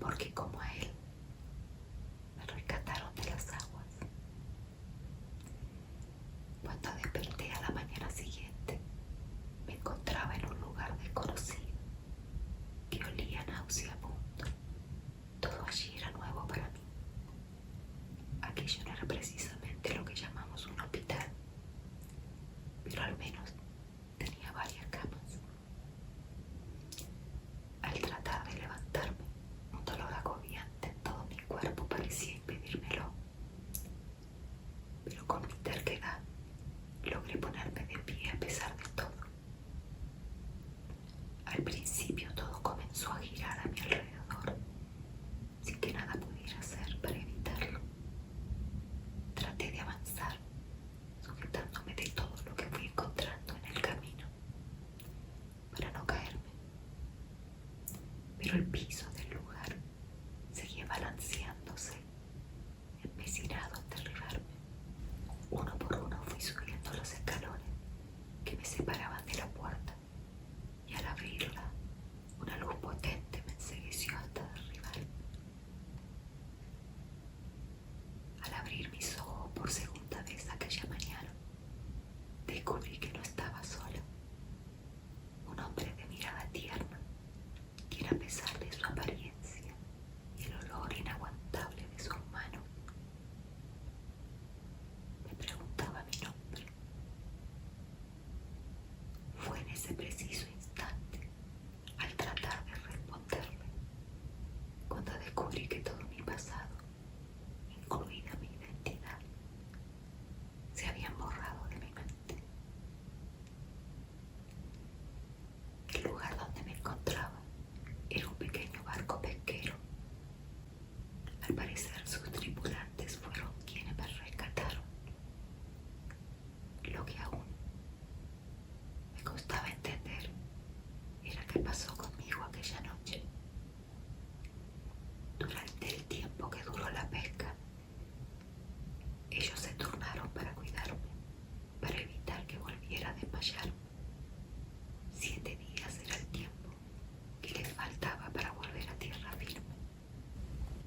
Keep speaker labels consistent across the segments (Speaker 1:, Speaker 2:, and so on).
Speaker 1: porque como a él me rescataron de las aguas. Cuando desperté a la mañana siguiente, me encontraba en un lugar desconocido que olía nauseabundo. Todo allí era nuevo para mí. Aquello no era precisamente lo que llamamos un hospital, pero al menos tenía varias camas. Al tratar de levantarme, un dolor agobiante en todo mi cuerpo parecía impedírmelo, pero con mi terquedad logré ponerme de pie a pesar de todo. Al principio todo comenzó a girar a mi alrededor, sin que nada pudiera hacer para evitarlo. Traté de avanzar, sujetándome de todo lo que fui encontrando en el camino, para no caerme. Pero el piso del lugar seguía balanceándose, empecinado en derribarme. Uno por uno fui subiendo los escalones que me separaban de la puerta, y al abrirla, una luz potente me encegueció hasta derribarme. Al abrir mis ojos por segunda vez aquella mañana, descubrí que no estaba sola. Un hombre de mirada tierna, quien a pesar de su apariencia y el olor inaguantable de sus manos, me preguntaba mi nombre. Fue en ese preciso instante, al tratar de responderle, cuando descubrí que todo mi pasado, incluida mi identidad, se habían borrado de mi mente. El lugar donde me encontraba era un pequeño barco pesquero. Al parecer sus tripulantes fueron quienes me rescataron. Lo que aún me costaba entender era qué pasó conmigo aquella noche. Durante el tiempo que duró la pesca, ellos se turnaron para cuidarme, para evitar que volviera a desmayarme. 7 días era el tiempo que les faltaba para volver a tierra firme.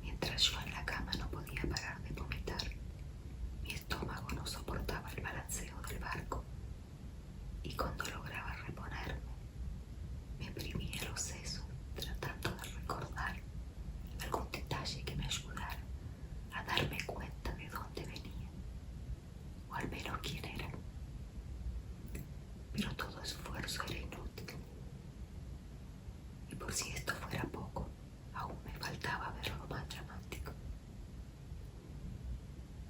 Speaker 1: Mientras yo en la cama no podía parar de vomitar, mi estómago no soportaba el balanceo del barco, y cuando lograba reponerme, me oprimía los sesos tratando de recordar algún detalle que me ayudara a darme cuenta de dónde venía, o al menos quién era. Pero todo esfuerzo era inútil, y por si esto fuera poco, aún me faltaba ver lo más dramático.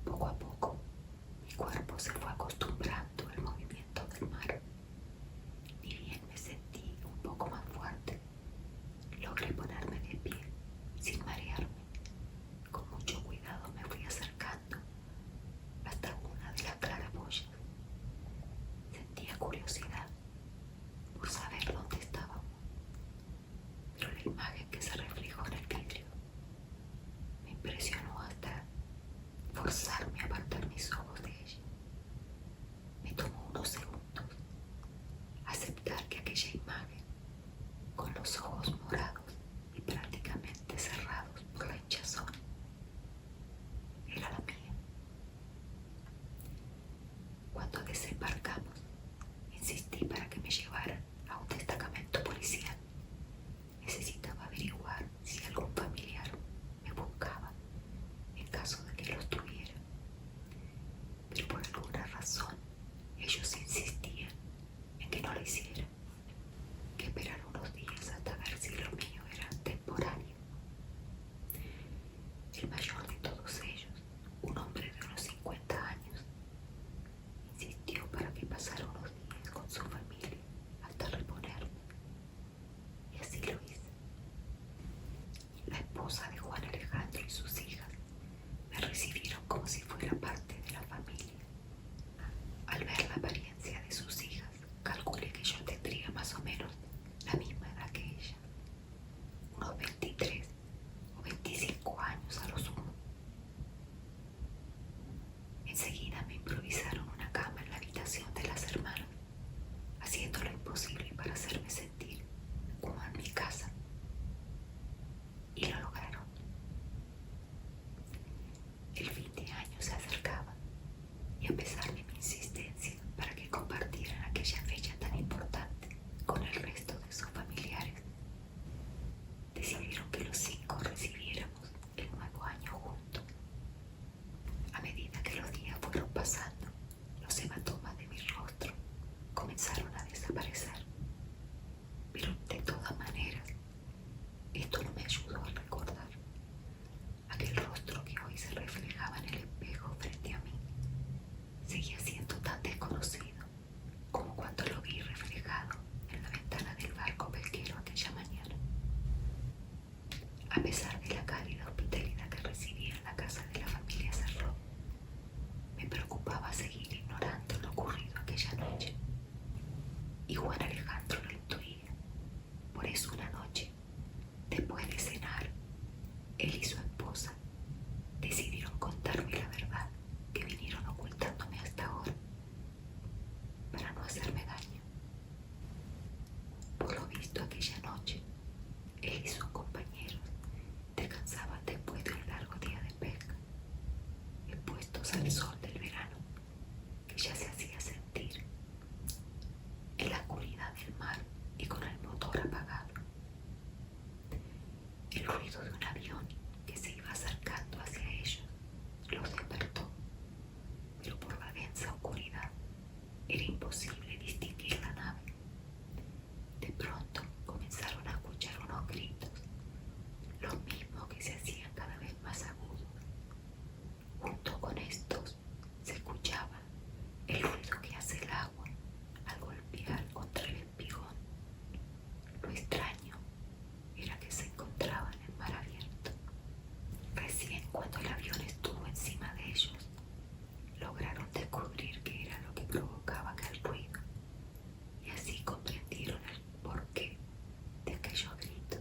Speaker 1: Poco a poco, mi cuerpo se fue acostumbrando al movimiento del mar. Ni bien me sentí un poco más fuerte, logré ponerme de pie, sin marearme. Con mucho cuidado me fui acercando hasta una de las claraboyas. Sentía curiosidad por saber dónde estábamos, pero la imagen que se reflejó en el vidrio me impresionó hasta forzarme a apartar mis ojos de ella. Me tomó unos segundos aceptar que aquella imagen, con los ojos morados y prácticamente cerrados por la hinchazón, era la mía. Cuando desembarcamos, insistí para que me llevaran a un destacamento policial. Necesitaba ver Entonces una noche, después de cenar, él y su esposa decidieron contarme la verdad que vinieron ocultándome hasta ahora para no hacerme daño. Por lo visto aquella noche, él y sus compañeros descansaban después de un largo día de pesca, expuestos al sol del verano que ya se hacía sentir en la oscuridad del mar y con el motor apagado. El ruido de un avión que se iba acercando hacia ellos los despertó, pero por la densa oscuridad era imposible distinguir la nave. De pronto comenzaron a escuchar unos gritos, los mismos que se hacían cada vez más agudos. Junto con estos se escuchaba el ruido que hace el agua al golpear contra el espigón. Lo extraño era que se encontraban en mar abierto. Recién cuando el avión estuvo encima de ellos, lograron descubrir qué era lo que provocaba aquel ruido y así comprendieron el porqué de aquellos gritos.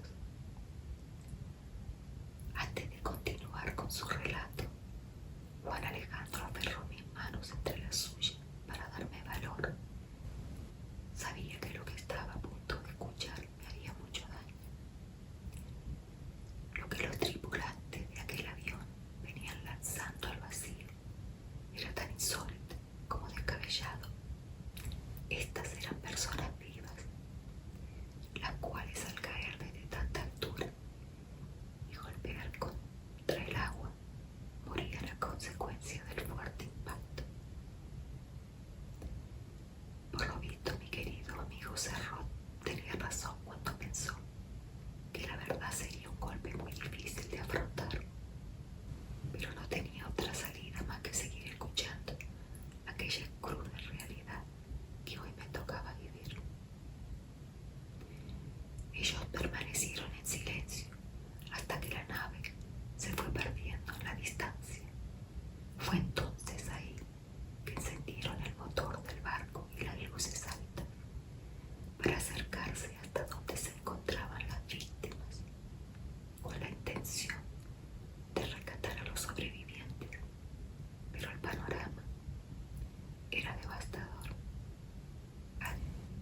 Speaker 1: Antes de continuar con su relato, Juan Alejandro aferró mis manos entre las suyas para darme valor. Sabía que lo que estaba a punto de escuchar me haría mucho daño. Lo que los tripulantes de aquel avión venían lanzando al vacío era tan insólito como descabellado. Estas eran personas vivas, las cuales al caer desde tanta altura y golpear contra el agua morían a consecuencia del fuerte impacto. Por lo visto, mi querido amigo Cerrot tenía razón cuando pensó que la verdad sería un golpe muy difícil de afrontar, pero no tenía otra salida más que seguir escuchando aquella cruda realidad que hoy me tocaba vivir. Ellos permanecieron en silencio hasta que la nave se fue perdiendo en la distancia. Fue entonces ahí que encendieron el motor del barco y las luces altas para acercarse hasta donde se encontraban las víctimas, con la intención de rescatar a los sobrevivientes. Pero el panorama era devastador.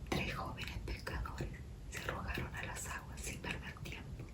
Speaker 1: Tres jóvenes pescadores se arrojaron a las aguas sin perder tiempo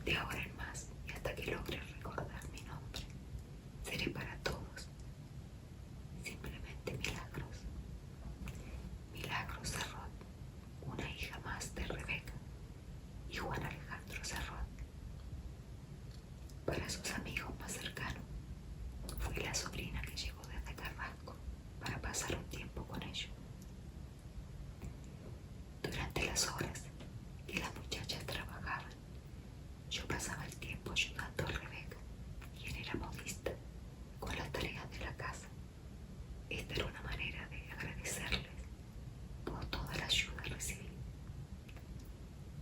Speaker 1: De ahora en más y hasta que logre recordar mi nombre, seré para todos simplemente Milagros. Milagros Serrot, una hija más de Rebeca y Juan Alejandro Serrot. Para sus amigos más cercanos, fui la sobrina que llegó desde Carrasco para pasar un tiempo con ellos. Durante las horas que las muchachas trabajaban, yo pasaba el tiempo ayudando a Rebeca, quien era modista, con las tareas de la casa. Esta era una manera de agradecerles por toda la ayuda recibida.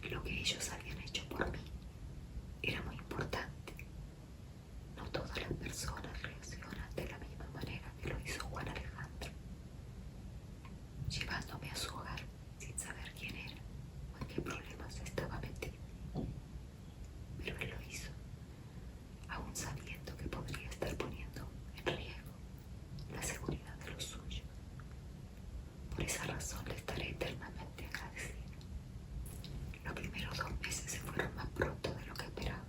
Speaker 1: Lo que ellos habían hecho por mí era muy importante. No todas las personas reaccionan de la misma manera que lo hizo Juan Alejandro, llevándome a su hogar sin saber quién era o en qué problemas estaba metido. Pero él lo hizo, aún sabiendo que podría estar poniendo en riesgo la seguridad de los suyos. Por esa razón le estaré eternamente agradecida. Los primeros 2 meses se fueron más pronto de lo que esperaba.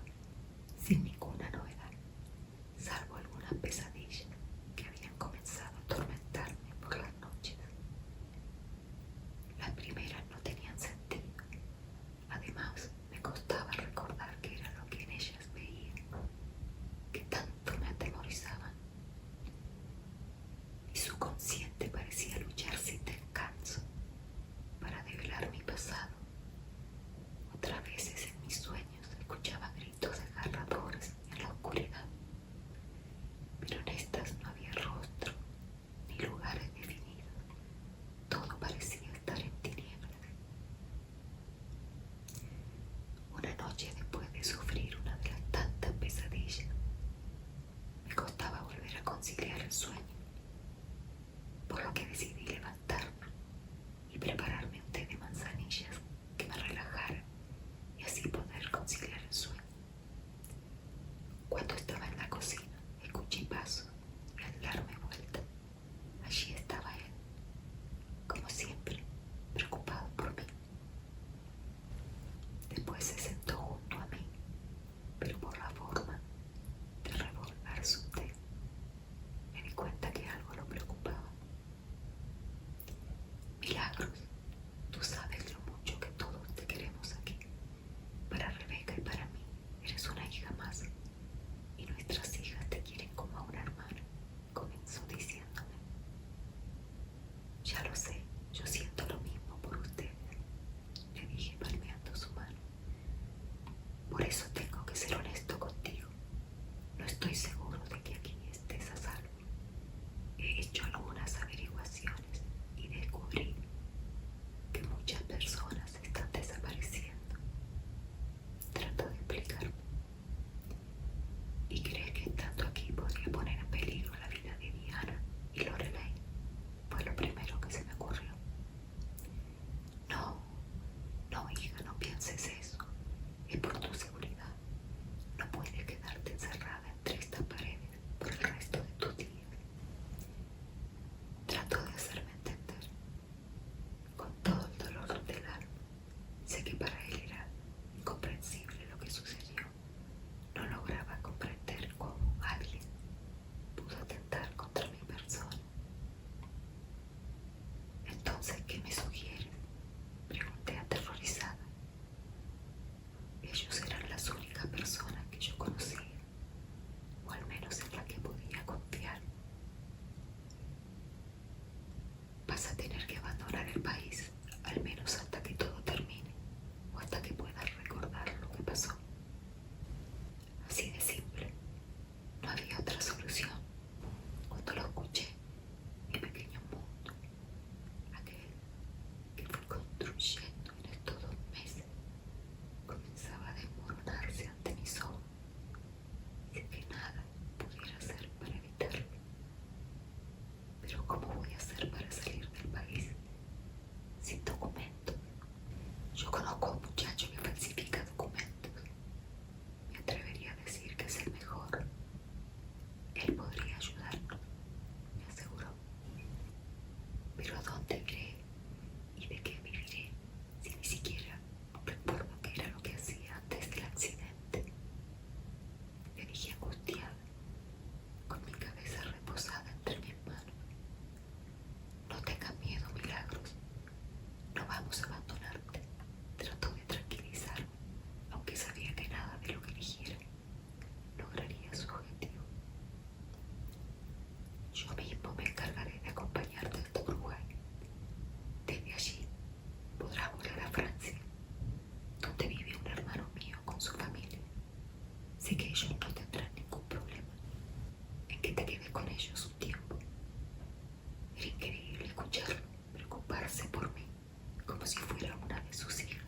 Speaker 1: sus hijas.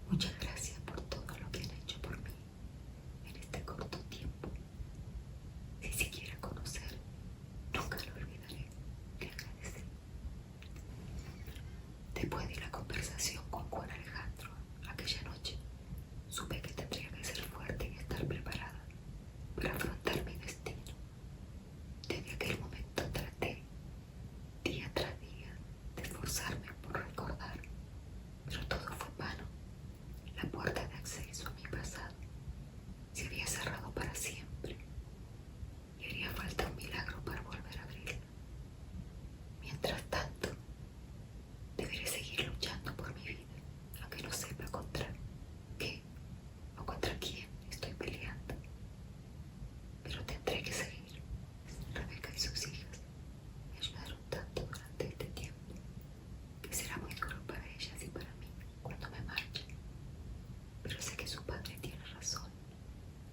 Speaker 1: Muchas gracias por todo lo que han hecho por mí en este corto tiempo. Si siquiera conocer, nunca lo olvidaré, le agradecí. Después de la conversación con Juan Alejandro aquella noche, supe que tendría que ser fuerte y estar preparada para afrontar mi destino. Desde aquel momento traté, día tras día, de esforzarme por recordar, pero todo fue en vano. La puerta de acceso a mi pasado se había cerrado para siempre y haría falta un milagro para volver a abrirla. Mientras tanto, deberé seguir luchando por mi vida, aunque no sepa contra qué o contra quién estoy peleando. Pero tendré que seguir. Rebeca y sus hijas me ayudaron tanto durante este tiempo que será muy duro para ellas y para mí cuando me marche. Pero sé que su padre tiene razón.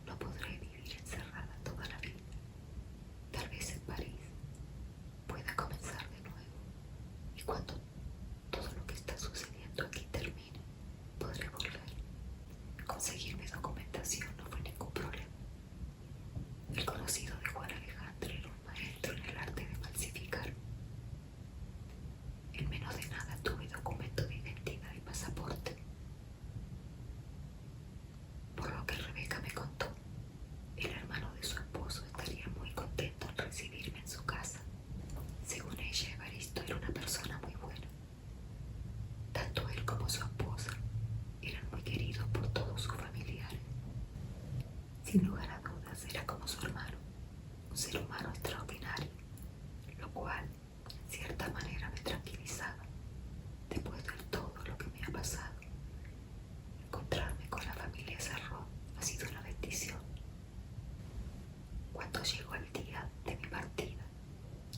Speaker 1: No podré vivir encerrada toda la vida. Tal vez en París pueda comenzar de nuevo, y cuando todo lo que está sucediendo aquí termine, podré volver. Conseguir mi documentación no fue ningún problema. El conocido de Juan Alejandro era un maestro en el arte de falsificar. En menos de nada tuve documento de identidad y pasaporte. Por lo que Rebeca me contó, el hermano de su esposo estaría muy contento en recibirme en su casa. Según ella, Evaristo era una persona muy buena. Tanto él como su esposa eran muy queridos por todos sus familiares. Sin lugar a dudas, era como su hermano, un ser humano extraordinario, lo cual, en cierta manera, me tranquilizaba. Después de todo lo que me ha pasado, encontrarme con la familia Sarrón ha sido una bendición. Cuando llegó el día de mi partida,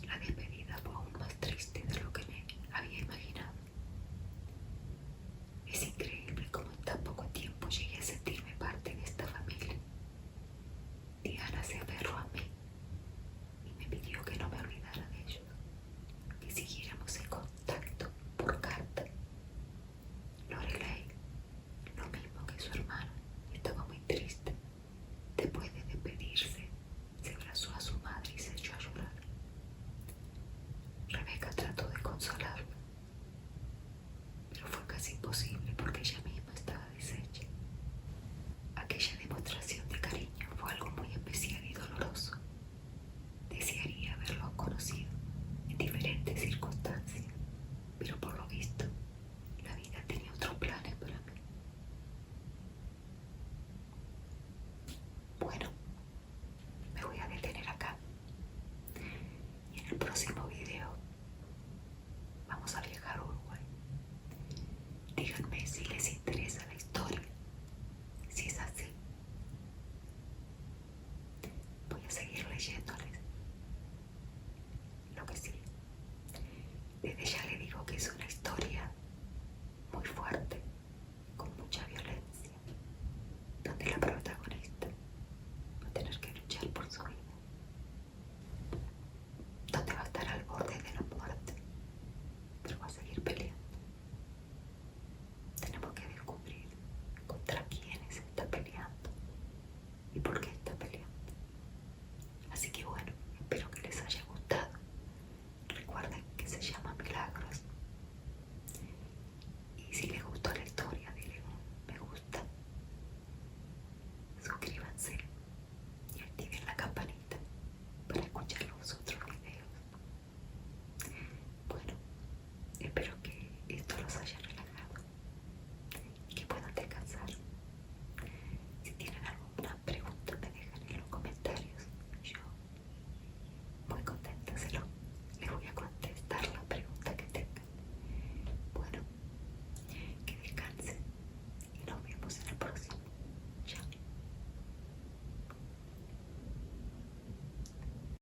Speaker 1: la despedida fue aún más triste de lo que me había imaginado. Es increíble